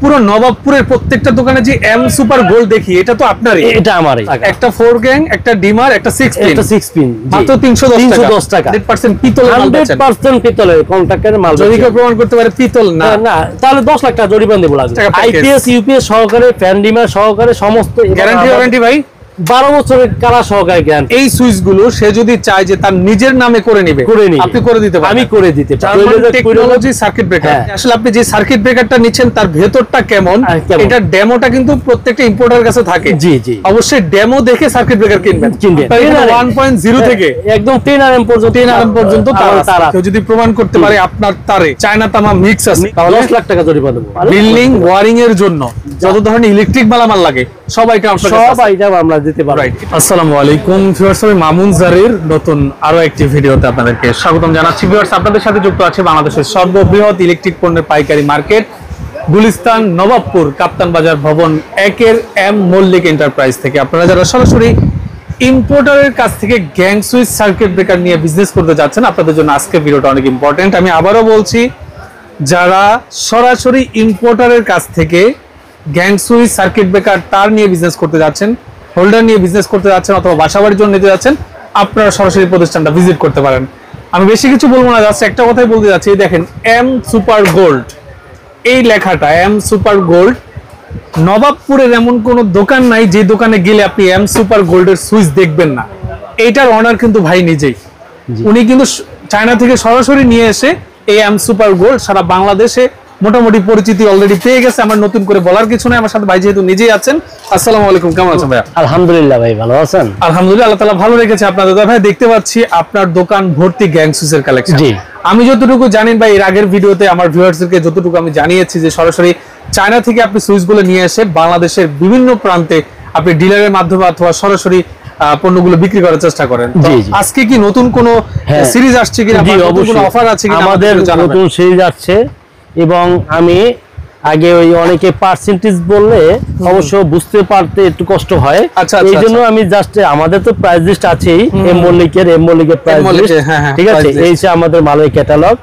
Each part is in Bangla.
পুরো নবাবপুরের প্রত্যেকটা দোকানে যে এম সুপার গোল্ড দেখি, এটা তো আপনারই? এটা আমারই। একটা 4 গ্যাং, একটা ডিমার, একটা 6 পিন। একটা 6 পিন মাত্র 310 টাকা। 100% পিতলের মাল বেচেন। 100% পিতলের কন্ট্রাক্টরের মাল। যদি কেউ প্রমাণ করতে পারে পিতল না, না তাহলে 10 লাখ টাকা জরিমানা দেব লাগবে। আইপিএস ইউপিএস সহকারে, ফ্যান ডিমার সহকারে সমস্ত গ্যারান্টি ওয়ারেন্টি ভাই 12 বছরের কারা সহকারে গ্যারান্টি। এই সুইচ গুলো সে যদি চায় যে তার নিজের নামে করে নেবে, আপনি করে দিতে পারেন। আমি করে দিতে পারি। Technology circuit breaker. আসলে আপনি যে সার্কিট ব্রেকারটা নিচ্ছেন তার ভেতরটা কেমন, এটা ডেমোটা কিন্তু প্রত্যেকটা ইম্পোর্টারের কাছে থাকে। জি জি, অবশ্যই ডেমো দেখে সার্কিট ব্রেকার কিনবেন। 1.0 থেকে একদম 10 আরএম পর্যন্ত কেউ যদি প্রমাণ করতে পারে আপনার তারে চায়না তামা মিক্স আছে, তাহলে 10 লাখ টাকা জরিমানা দেব। বিল্ডিং ওয়ারিং এর জন্য যত ধরনের ইলেকট্রিক মালামাল লাগে সবাইটা আমরা দিতে পারবো। আসসালামু আলাইকুম ভিউয়ার্স, আমি মামুন জারির নতুন আরো একটি ভিডিওতে আপনাদেরকে স্বাগতম জানাচ্ছি। ভিউয়ার্স, আপনাদের সাথে যুক্ত আছে বাংলাদেশের সর্ববৃহৎ ইলেকট্রিক পণ্যের পাইকারি মার্কেট গুলিস্তান নবাবপুর কাপ্তান বাজার ভবন 1-এর এম মল্লিক এন্টারপ্রাইজ থেকে। আপনারা যারা সরাসরি ইম্পোর্টারের কাছ থেকে গ্যাং সুইচ সার্কিট ব্রেকার নিয়ে বিজনেস করতে যাচ্ছেন, আপনাদের জন্য আজকের ভিডিওটা অনেক ইম্পর্টেন্ট। আমি আবারও বলছি, যারা সরাসরি ইম্পোর্টারের কাছ থেকে গ্যাং সুইচ সার্কিট ব্রেকার তার নিয়ে বিজনেস করতে যাচ্ছেন, হোল্ডার নিয়ে বিজনেস করতে যাচ্ছেন, অথবা বাসাবাড়ির জন্য নিতে যাচ্ছেন, আপনারা সরাসরি প্রতিষ্ঠানটা ভিজিট করতে পারেন। আমি বেশি কিছু বলবো না, জাস্ট একটা কথাই বলতে যাচ্ছি। দেখেন এম সুপার গোল্ড, এই লেখাটা এম সুপার গোল্ড। নবাবপুরের এমন কোন দোকান নাই যে দোকানে গেলে আপনি এম সুপার গোল্ডের সুইচ দেখবেন না। এইটার অনার কিন্তু ভাই নিজেই, উনি কিন্তু চায়না থেকে সরাসরি নিয়ে এসে এই এম সুপার গোল্ড সারা বাংলাদেশে মোটামুটি পরিচিতি অলরেডি পেয়ে গেছে। আমার নতুন করে বলার কিছু নাই। আমার সাথে ভাই যেহেতু নিজেই আছেন। আসসালামু আলাইকুম, কেমন আছেন ভাই? আলহামদুলিল্লাহ ভাই, ভালো আছেন? আলহামদুলিল্লাহ, আল্লাহ তাআলা ভালো রেখেছে আপনাদের। ভাই দেখতে পাচ্ছি আপনার দোকান ভর্তি গ্যাং সুইচের কালেকশন। জি, আমি যতটুকু জানেন ভাই, এর আগের ভিডিওতে আমার ভিউয়ার্সদেরকে যতটুকু আমি জানিয়েছি যে সরাসরি চায়না থেকে আপনি সুইচগুলো নিয়ে এসে বাংলাদেশের বিভিন্ন প্রান্তে আপনি ডিলারের মাধ্যমে অথবা সরাসরি পণ্যগুলো বিক্রি করার চেষ্টা করেন। আজকে কি নতুন কোনো সিরিজ আসছে কিনা, নতুন অফার আছে কিনা? আমাদের নতুন সিরিজ আসছে, এবং আমি আগে ওই অনেকে পার্সেন্টেজ বললে অবশ্য বুঝতে পারতে একটু কষ্ট হয়। এই জন্য আমি জাস্ট, আমাদের তো প্রাইস লিস্ট আছেই, এম মল্লিকের প্রাইস লিস্ট, ঠিক আছে? এই যে আমাদের মালের ক্যাটালগ,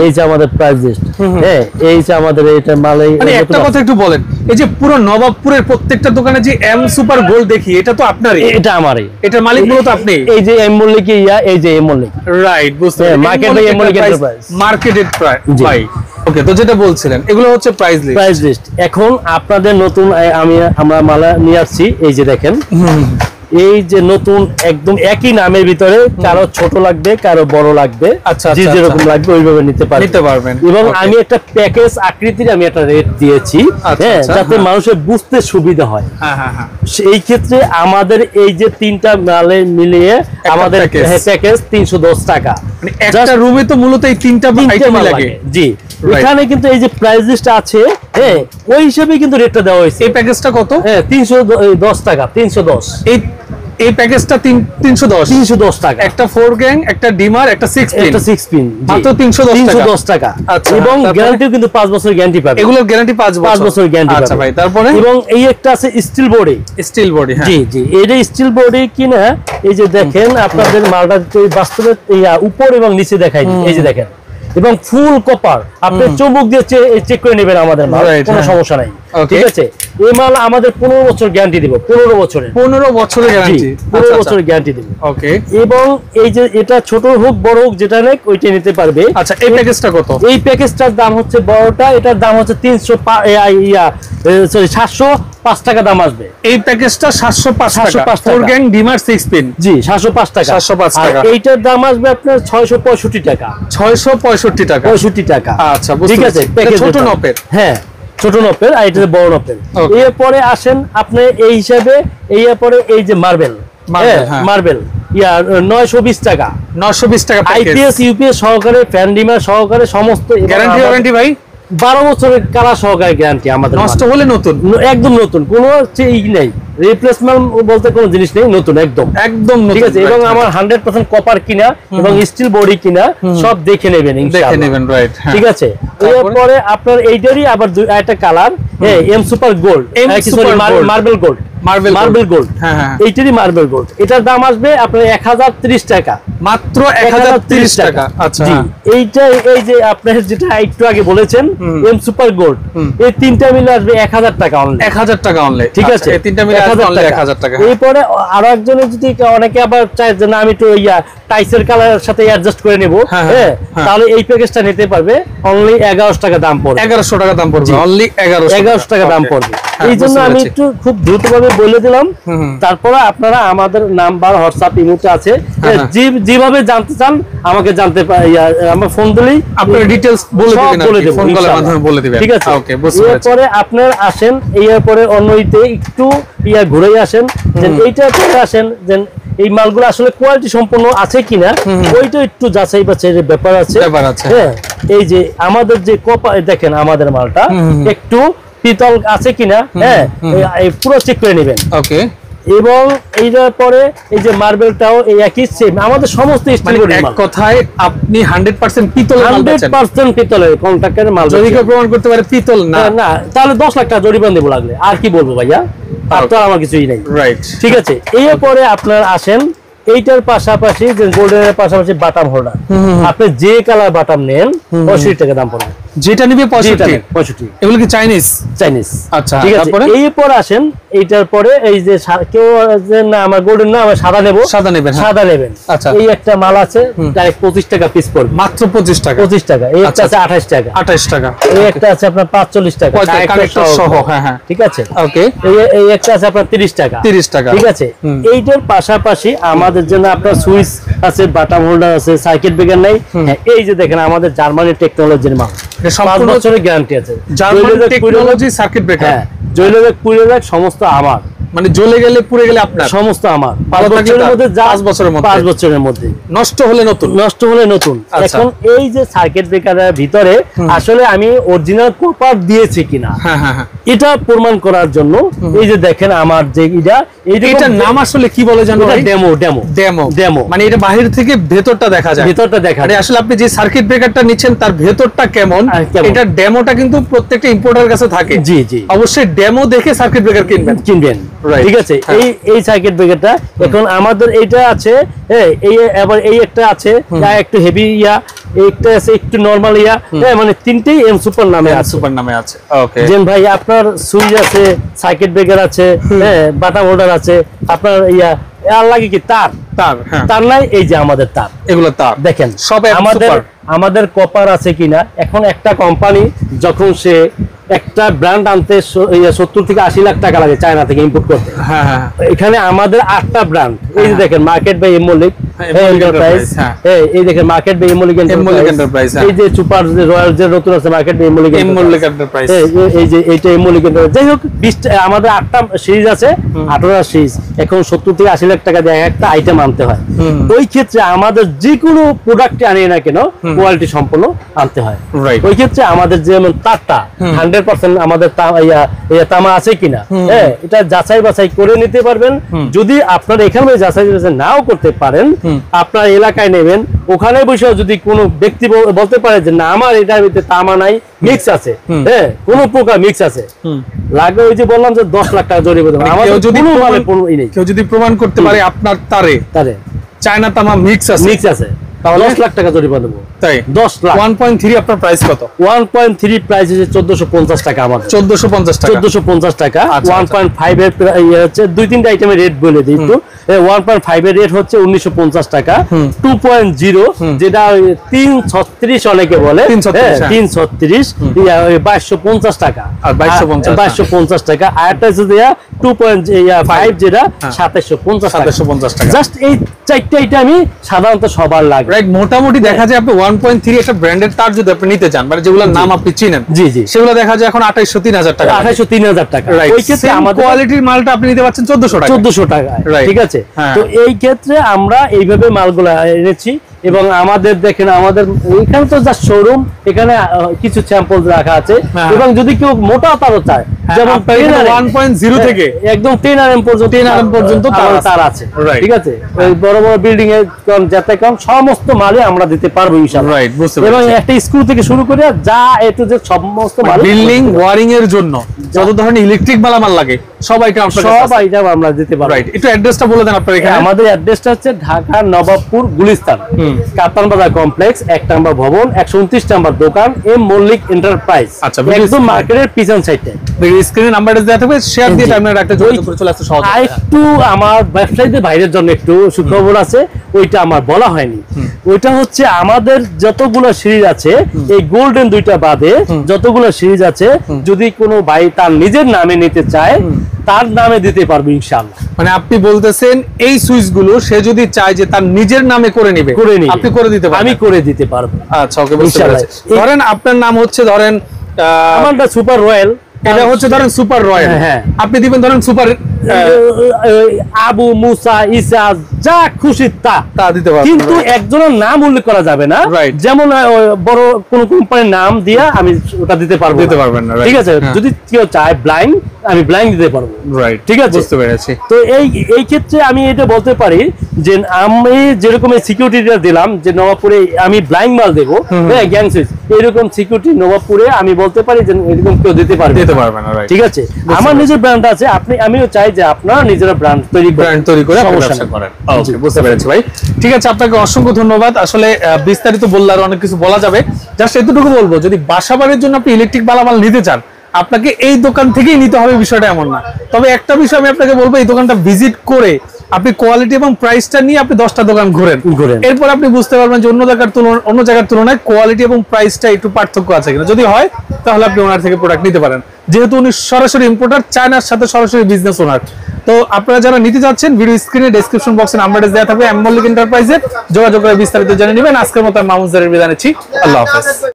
এই যে আমাদের প্রাইস লিস্ট, হ্যাঁ, এই যে আমাদের এটা মালের। একটা কথা একটু বলেন, এই যে পুরো নবাবপুরের প্রত্যেকটা দোকানে যে এম সুপার গোল্ড দেখি, এটা তো আপনারই? এটা আমারই। এটার মালিক মূলত আপনি? এই যে এম মল্লিক, এই যে এম মল্লিক, রাইট, বুঝতে পারছি। মার্কেটে M Mallick enterprise, marketed price ভাই। ওকে, তো যেটা বলছিলেন এগুলো হচ্ছে প্রাইস লিস্ট। এখন আপনাদের নতুন আমরা মালা নিয়ে আসছি। এই যে দেখেন, এই যে নতুন একদম একই নামের ভিতরে, কারো ছোট লাগবে, কারো বড় লাগবে, যেরকম লাগবে ওইভাবে নিতে পারবেন। এবং আমি একটা প্যাকেজ আকৃতির আমি একটা রেট দিয়েছি, যাতে মানুষের বুঝতে সুবিধা হয়। এই ক্ষেত্রে আমাদের এই যে তিনটা মালে মিলিয়ে আমাদের প্যাকেজ 310 টাকা। একটা রুমে তো মূলত এই তিনটা আইটেম লাগে। জি, এখানে কিন্তু এই যে প্রাইস লিস্ট আছে, ওই হিসেবে কিন্তু রেটটা দেওয়া হয়েছে। এই প্যাকেজটা কত? 310 টাকা। 310 এই প্যাকেজটা 310 টাকা। একটা 4 গ্যাং, একটা ডিমার, একটা 6 পিন, মাত্র 310 টাকা। আচ্ছা, এবং গ্যারান্টিও কিন্তু 5 বছরের গ্যারান্টি পাবে। এগুলোর গ্যারান্টি 5 বছরের গ্যারান্টি। আচ্ছা ভাই, তারপরে? এবং এই একটা আছে স্টিল বডি। হ্যাঁ জি জি, এটা স্টিল বডি কিনা, এই যে দেখেন আপনাদের মালটা বাস্তবে উপর এবং নিচে দেখাই। এই যে দেখেন, এবং ফুল কপার, আপনি চুম্বক দিয়ে চেক করে নেবেন আমাদের মাল, কোনো সমস্যা নাই। ঠিক আছে, এই মাল আমাদের 15 বছর গ্যারান্টি দেব। 15 বছরের গ্যারান্টি। 15 বছরের গ্যারান্টি দেব। ওকে, এবং এই যে এটা ছোট হোক বড় হোক যেটা নেক ওইটা নিতে পারবে। আচ্ছা, এই প্যাকেজটা কত? এই প্যাকেজটার দাম হচ্ছে বড়টা, এটার দাম হচ্ছে 705 টাকা দাম আসবে। এই প্যাকেজটা 705 টাকা। 4 গ্যাং ডিমার 6 পিন, জি 705 টাকা। 705 টাকা। আর এইটার দাম আসবে আপনার 665 টাকা। 665 টাকা। 65 টাকা। আচ্ছা, ঠিক আছে, ছোট নপের। হ্যাঁ, ছোট নপের, আর এটা বড় নপের। এরপরে আসেন আপনি এই হিসাবে, এরপরে এই যে মার্বেল 920 টাকা। 920 টাকা আইপিএস ইউপিএস সহকারে, ফ্যান ডিমার সহকারে সমস্ত গ্যারান্টি ওয়ারেন্টি ভাই 12 বছরের কারা সহকারে গ্যারান্টি আমাদের। নষ্ট হলে নতুন, একদম নতুন, কোনো নেই, রিপ্লেসমেন্ট বলতে কোনো জিনিস নেই, নতুন একদম নতুন। ঠিক আছে, এবং আমার 100% কপার কিনা এবং স্টিল বডি কিনা সব দেখে নেবেন ইনশাআল্লাহ। রাইট, ঠিক আছে। এরপরে আপনার এইটারই আবার একটা colour, M super gold, marble gold. Marble gold, হ্যাঁ হ্যাঁ, এইটারই মার্বেল গোল্ড। এটার দাম আসবে আপনার 1030 টাকা, মাত্র 1030 টাকা। আচ্ছা, এইটা এই যে আপনার যেটা একটু আগে বলেছেন এম সুপার গোল্ড, এই তিনটা মিলে আসবে 1000 টাকা অনলি, 1000 টাকা অনলি, ঠিক আছে? এই তিনটা মিলে আসবে অনলি 1000 টাকা। এরপরে আরো একজনের যদি অনেকে আবার চায় যে না আমি একটু টাইসের কালারের সাথে অ্যাডজাস্ট করে নেব, হ্যাঁ, তাহলে এই প্যাকেজটা নিতে পারবে, অনলি 1100 টাকা দাম পড়বে, 1100 টাকা দাম পড়বে, অনলি 1100 টাকা দাম পড়বে। এই জন্য আমি একটু খুব দ্রুতভাবে বলে দিলাম। তারপরে আপনারা আমাদের নাম্বার হোয়াটসঅ্যাপ ইমোতে আছে, যেভাবে জানতে চান আমাকে আমার ফোন দিলেই আপনার ডিটেইলস বলে দিবেন, ফোন কলের মাধ্যমে বলে দিবেন, ঠিক আছে? ওকে, বুঝতে পেরেছি। এরপরে আপনার আসেন, এরপরে অন্যইতে একটু ঘুরে আসেন, যে এইটা করে আসেন যে এই মালগুলো আসলে কোয়ালিটি সম্পন্ন আছে কিনা, ওইটা একটু যাচাই বাছাইয়ের ব্যাপার আছে। হ্যাঁ, এই যে আমাদের যে কপার দেখেন, আমাদের মালটা একটু পিতল আছে কিনা, হ্যাঁ, পুরো চেক করে নেবেন, ওকে। এবং এইটার পরে এই যে মার্বেলটাও এই একই সেম, আমাদের সমস্ত স্টিল বডি মাল। এক কথায় আপনি 100% পিতলের মাল বেচেন, 100% পিতলের কন্ট্রাক্টরের মাল। যদি কেউ প্রমাণ করতে পারে পিতল না, না, তাহলে 10 লাখ টাকা জরিমানা দেব লাগলে। আর কি বলবো ভাইয়া, তার তো আমার কিছুই নাই, রাইট? ঠিক আছে। এরপরে আপনার আসেন এইটার পাশাপাশি যে গোল্ডেনের পাশাপাশি বাটাম হোল্ডার, আপনি যে কালার বাটাম নেন 65 টাকা দাম পড়বে, যেটা নিবে 65। এগুলো কি চাইনিজ? আচ্ছা, ঠিক আছে। এরপর আসেন এইটার পরে এই যে কেউ যে না আমার গোল্ডেন না আমার সাদা নেব, সাদা নেবেন। আচ্ছা, এই একটা মাল আছে ডাইরেক্ট 25 টাকা পিস পড়বে, মাত্র 25 টাকা। এই একটা আছে 28 টাকা, এই একটা আছে আপনার 45 টাকা কানেক্টর সহ, হ্যাঁ হ্যাঁ, ঠিক আছে, ওকে। এই একটা আছে আপনার 30 টাকা, ঠিক আছে। এইটার পাশাপাশি আমাদের জন্য আপনার সুইচ আছে, বাটাম হোল্ডার আছে, সার্কিট ব্রেকার নাই। এই যে দেখেন আমাদের জার্মানি টেকনোলজির মাল, 5 বছরের গ্যারান্টি আছে, জার্মানি টেকনোলজি সার্কিট ব্রেকার, জৈলবেগ পুরোবেগ সমস্ত আমার, মানে জ্বলে গেলে পুড়ে গেলে আপনার, সমস্ত আমার। 5 বছরের মধ্যে 5 বছরের মধ্যে নষ্ট হলে নতুন। এখন এই যে সার্কিট ব্রেকারের ভিতরে আসলে আমি অরিজিনাল কপার দিয়েছি কিনা, এটা প্রমাণ করার জন্য এই যে দেখেন আমার যে এটার নাম আসলে কি বলে জানো? ডেমো, মানে এটা বাহির থেকে ভেতরটা দেখা যায়, আসলে আপনি যে সার্কিট ব্রেকারটা নিচ্ছেন তার ভেতরটা কেমন, এটা ডেমোটা কিন্তু প্রত্যেকটা ইম্পোর্টারের কাছে থাকে। জি জি, অবশ্যই ডেমো দেখে সার্কিট ব্রেকার কিনবেন, ঠিক আছে। এই সার্কিট ব্রেকারটা এখন আমাদের এইটা আছে, এই আবার এই একটা আছে একটু হেভি একটা আছে একটু নরমাল মানে তিনটেই এম সুপার নামে আছে, ওকে। যেন ভাই আপনার সুইচ আছে, সার্কিট ব্রেকার আছে, বাটাম হোল্ডার আছে, আপনার আর লাগে কি তার নাই, এই যে আমাদের তার, এগুলো তার দেখেন সব আমাদের কপার আছে কিনা। এখন একটা কোম্পানি যখন সে একটা ব্র্যান্ড আনতে 70 থেকে 80 লাখ টাকা লাগে চায়না থেকে ইম্পোর্ট করতে, এখানে আমাদের 8টা ব্র্যান্ড, এই যে দেখেন মার্কেট বাই এমোলিক এন্টারপ্রাইজ, এই দেখেন মার্কেট বাই এমোলিক এন্টারপ্রাইজ, এই যে সুপার যে রয়্যাল যে নতুন আছে মার্কেট বাই এমোলিক এন্টারপ্রাইজ, এই যে এইটা এমোলিক এন্টারপ্রাইজ। যাই হোক, আমাদের 8টা সিরিজ আছে, 18টা সিরিজ। এখন 70 থেকে 80 লাখ টাকা দিয়ে একটা আইটেম আনতে হয়। ওই ক্ষেত্রে আমাদের যে কোনো প্রোডাক্ট আনি না কেন কোয়ালিটি সম্পন্ন আনতে হয়। ওই ক্ষেত্রে আমাদের যেমন তারটা 100% আমাদের তামা আছে কিনা, এটা যাচাই বাছাই করে নিতে পারবেন। যদি আপনার এখানে যাচাই বাছাই নাও করতে পারেন, আপনার এলাকায় নেবেন, ওখানে বসে যদি কোনো ব্যক্তি বলতে পারে যে না আমার এটার ভিতরে তামা নাই, মিক্স আছে, কোনো প্রকার মিক্স আছে, লাগে ওই যে বললাম যে 10 লাখ টাকা জরিমানা দেব। আমাদের কেউ যদি প্রমাণ করতে পারে আপনার তারে চায়না তামা মিক্স আছে, তাহলে 10 লাখ টাকা জরিমানা দেব। তাই 10 লাখ। 1.3 আপনার প্রাইস কত? 1.3 প্রাইস হচ্ছে 1450 টাকা আমাদের। 1450 টাকা। 1.5 এর হচ্ছে 2-3টা আইটেমের রেট বলে দিই একটু। 1.5 এর রেট হচ্ছে 1950 টাকা। 2.0 যেটা 336 অনেকে বলে, 336 2250 টাকা। আর 2250 টাকা। আরেকটা হচ্ছে 2.5 যেটা 2750 টাকা। জাস্ট এই চারটা আইটেমই সাধারণত সবার লাগে। রাইট, মোটামুটি দেখা যায় আপনি 1.3 একটা ব্র্যান্ডের তার যদি আপনি নিতে চান, মানে যেগুলোর নাম আপনি চিনেন, জি জি, সেগুলো দেখা যায় এখন 2800-3000 টাকা। 2800-3000 টাকা। ওই ক্ষেত্রে আমাদের কোয়ালিটির মালটা আপনি নিতে পাচ্ছেন 1400 টাকা। ঠিক আছে। তো এই ক্ষেত্রে আমরা এইভাবে মালগুলা এনেছি। এবং আমাদের দেখেন আমাদের এখানে তো যা শোরুম, এখানে কিছু স্যাম্পল রাখা আছে। এবং যদি কেউ মোটা তারও চায়, যেমন 1.0 থেকে একদম 10 RM পর্যন্ত তার আছে। ঠিক আছে। ওই বড় বড় বিল্ডিং এ যাতে কম সমস্ত মালে আমরা দিতে পারবো ইনশাআল্লাহ। রাইট, বুঝতে পারছি। এবং একটা স্ক্রু থেকে শুরু করে যা এ টু জেড সমস্ত মাল, বিল্ডিং ওয়্যারিং এর জন্য যত ধরনের ইলেকট্রিক মালামাল লাগে সব আইটেম আমরা দিতে পারবো। রাইট, একটু অ্যাড্রেসটা বলে দেন আপনার এখানে। আমাদের অ্যাড্রেসটা হচ্ছে ঢাকা নবাবপুর গুলিস্তান কাপ্তান বাজার কমপ্লেক্স 1 নম্বর ভবন 129 নম্বর দোকান এম মল্লিক এন্টারপ্রাইজ। আচ্ছা, একদম মার্কেটের পিছন সাইডে। স্ক্রিনে নাম্বারটা দেওয়া থাকবে, শেয়ার দিয়ে টাইমে রাখতে যোগাযোগ করে চলে আসতে সহজ হবে। একটু আমার ব্যবসায়ীদের বাইরের জন্য একটু সুখবর আছে, ওইটা আমার বলা হয়নি। ওইটা হচ্ছে আমাদের যতগুলো সিরিজ আছে এই গোল্ডেন দুইটা বাদে যতগুলো সিরিজ আছে, যদি কোনো ভাই তার নিজের নামে নিতে চায় তার নামে দিতে পারবে ইনশাআল্লাহ। মানে আপনি বলতেছেন এই সুইচ গুলো সে যদি চায় যে তার নিজের নামে করে নিবে, আপনি করে দিতে পারবেন? আমি করে দিতে পারবো। আচ্ছা, ওকে, বুঝতে পেরেছি। ধরেন আপনার নাম হচ্ছে ধরেন আমারটা সুপার রয়্যাল, এটা হচ্ছে ধরেন সুপার রয়্যাল, আপনি দিবেন ধরেন সুপার আবু মুসা ইসা যা খুশি তা দিতে পারবেন, কিন্তু একজনের নাম উল্লেখ করা যাবে না। যেমন বড় কোন কোম্পানির নাম দিয়া আমি ওটা দিতে পারবেন না, ঠিক আছে? যদি কেউ চায় ব্লাইন্ড, আমি ব্লাইন্ড দিতে পারবো, রাইট, ঠিক আছে, বুঝতে পেরেছি। তো এই ক্ষেত্রে আমি এটা বলতে পারি যে আমি যেরকম সিকিউরিটিটা দিলাম যে নবাবপুরে আমি ব্লাইন্ড মাল দেবো, হ্যাঁ, গ্যাং সুইচ, এরকম সিকিউরিটি নবাবপুরে আমি বলতে পারি যে এরকম কেউ দিতে পারবে না, ঠিক আছে? আমার নিজের ব্র্যান্ড আছে, আমিও চাই যে আপনারা নিজেরা ব্র্যান্ড তৈরি করে ব্যবসা করেন। ওকে, বুঝতে পেরেছি ভাই, ঠিক আছে, আপনাকে অসংখ্য ধন্যবাদ। আসলে বিস্তারিত বললে আর অনেক কিছু বলা যাবে, জাস্ট এতটুকু বলবো, যদি বাসাবাড়ির জন্য আপনি ইলেকট্রিক মালামাল নিতে চান, আপনাকে এই দোকান থেকেই নিতে হবে বিষয়টা এমন না। তবে একটা বিষয় আমি আপনাকে বলবো, এই দোকানটা ভিজিট করে আপনি কোয়ালিটি এবং প্রাইসটা নিয়ে আপনি 10টা দোকান ঘুরেন, এরপর আপনি বুঝতে পারবেন যে অন্য জায়গার তুলনায় কোয়ালিটি এবং প্রাইসটা একটু পার্থক্য আছে কিনা। যদি হয় তাহলে আপনি ওনার থেকে প্রোডাক্ট নিতে পারেন, যেহেতু উনি সরাসরি ইম্পোর্টার, চায়নার সাথে সরাসরি বিজনেস ওনার। তো আপনারা যারা নিতে যাচ্ছেন, ভিডিও স্ক্রিনে ডেসক্রিপশন বক্সে নাম্বার দেওয়া থাকবে, এম মল্লিক এন্টারপ্রাইজে যোগাযোগ করে বিস্তারিত জেনে নেবেন। আজকের মতো মামুন জারির বিদায় নিচ্ছি, আল্লাহ হাফেজ।